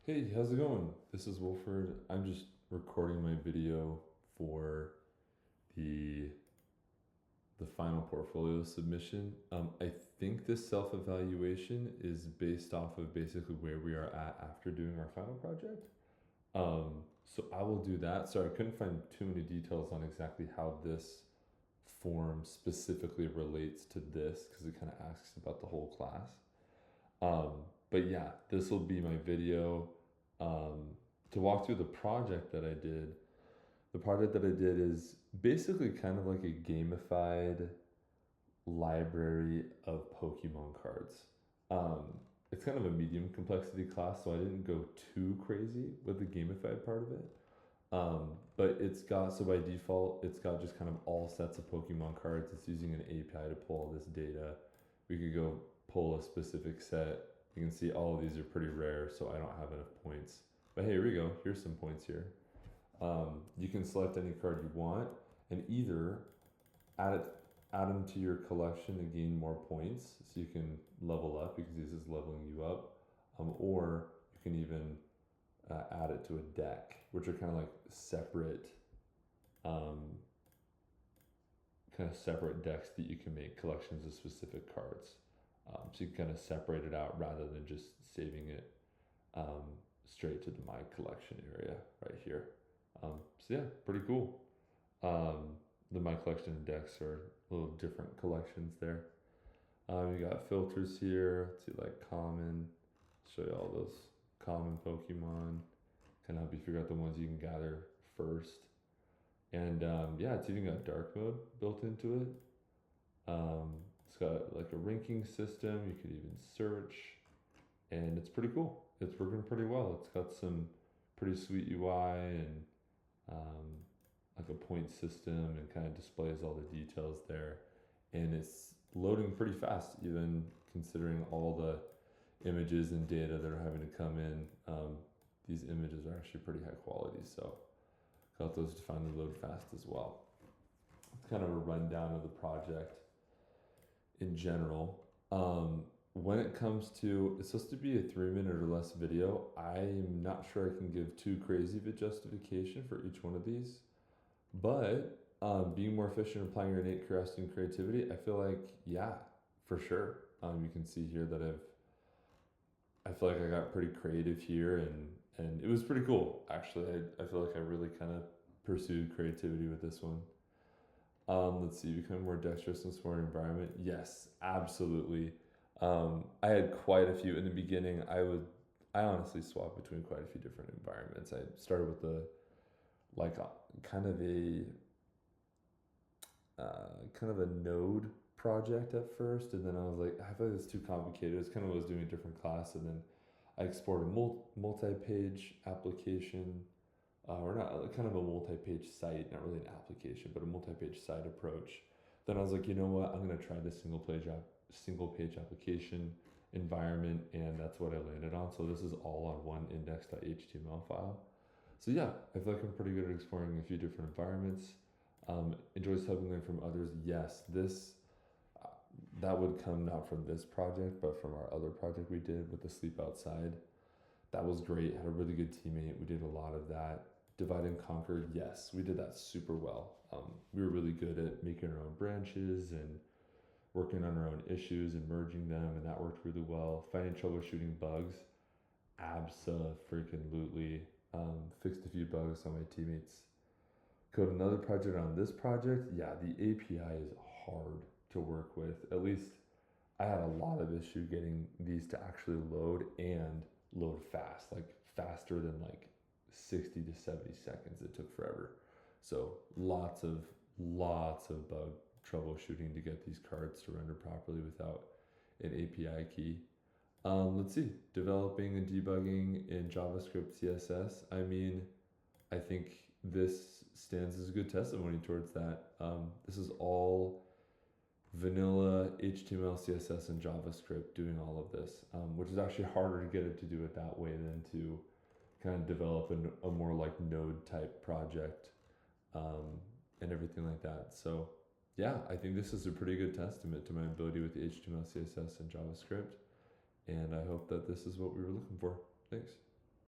Hey, how's it going? This is Wilford. I'm just recording my video for the the final portfolio submission. I think this self-evaluation is based off of basically where we are at after doing our final project. So I will do that. Sorry, I couldn't find too many details on exactly how this form specifically relates to this because it kind of asks about the whole class. But yeah, this will be my video to walk through the project that I did. The project that I did is basically kind of like a gamified library of Pokemon cards. It's kind of a medium complexity class, so I didn't go too crazy with the gamified part of it. But it's got, so by default, it's got just kind of all sets of Pokemon cards. It's using an API to pull all this data. We could go pull a specific set. You can see all of these are pretty rare, so I don't have enough points. But hey, here we go. Here's some points here. You can select any card you want and either add it, add them to your collection to gain more points, so you can level up because this is leveling you up, or you can even add it to a deck, which are kind of like um, separate decks that you can make collections of specific cards. So you can kind of separate it out rather than just saving it straight to the my collection area right here. So yeah, pretty cool. The my collection decks are little different collections there. You got filters here to like common, show you all those common Pokemon, kind of help you figure out the ones you can gather first. And yeah, it's even got dark mode built into it. It's got like a ranking system. You could even search, and it's pretty cool. It's working pretty well. It's got some pretty sweet UI and um, like a point system, and kind of displays all the details there. And it's loading pretty fast, even considering all the images and data that are having to come in. These images are actually pretty high quality, so got those to finally load fast as well. It's kind of a rundown of the project in general. When it comes to, it's supposed to be a 3 minute or less video. I'm not sure I can give too crazy of a justification for each one of these, but being more efficient, applying your innate curiosity and creativity, I feel like, yeah, for sure. You can see here that I feel like I got pretty creative here, and it was pretty cool actually. I feel like I really kind of pursued creativity with this one. Let's see, become more dexterous in smart environment. Yes, absolutely. I had quite a few in the beginning. I honestly swapped between quite a few different environments. I started with the like kind of a kind of a node project at first, and then I was like, I feel like it's too complicated. It's kind of what I was doing a different class, and then I explored a multi-page application, or not, kind of a multi-page site, not really an application, but a multi-page site approach. Then I was like, you know what? I'm gonna try this single page application environment, and that's what I landed on. So this is all on one index.html file. So yeah, I feel like I'm pretty good at exploring a few different environments. Enjoy subbing learn from others. Yes, this that would come not from this project, but from our other project we did with the sleep outside. That was great. Had a really good teammate. We did a lot of that. Divide and conquer. Yes, we did that super well. We were really good at making our own branches and working on our own issues and merging them, and that worked really well. Finding troubleshooting bugs. Abso-freaking-lutely. Fixed a few bugs on my teammates. Code another project on this project. Yeah, the API is hard to work with. At least I had a lot of issue getting these to actually load and load fast, like faster than like 60 to 70 seconds. It took forever. So lots of bug troubleshooting to get these cards to render properly without an API key. Let's see, developing and debugging in JavaScript CSS. I mean, I think this stands as a good testimony towards that. This is all vanilla HTML, CSS, and JavaScript doing all of this, which is actually harder to get it to do it that way than to kind of develop a more like node type project, and everything like that. So yeah, I think this is a pretty good testament to my ability with HTML, CSS, and JavaScript. And I hope that this is what we were looking for. Thanks.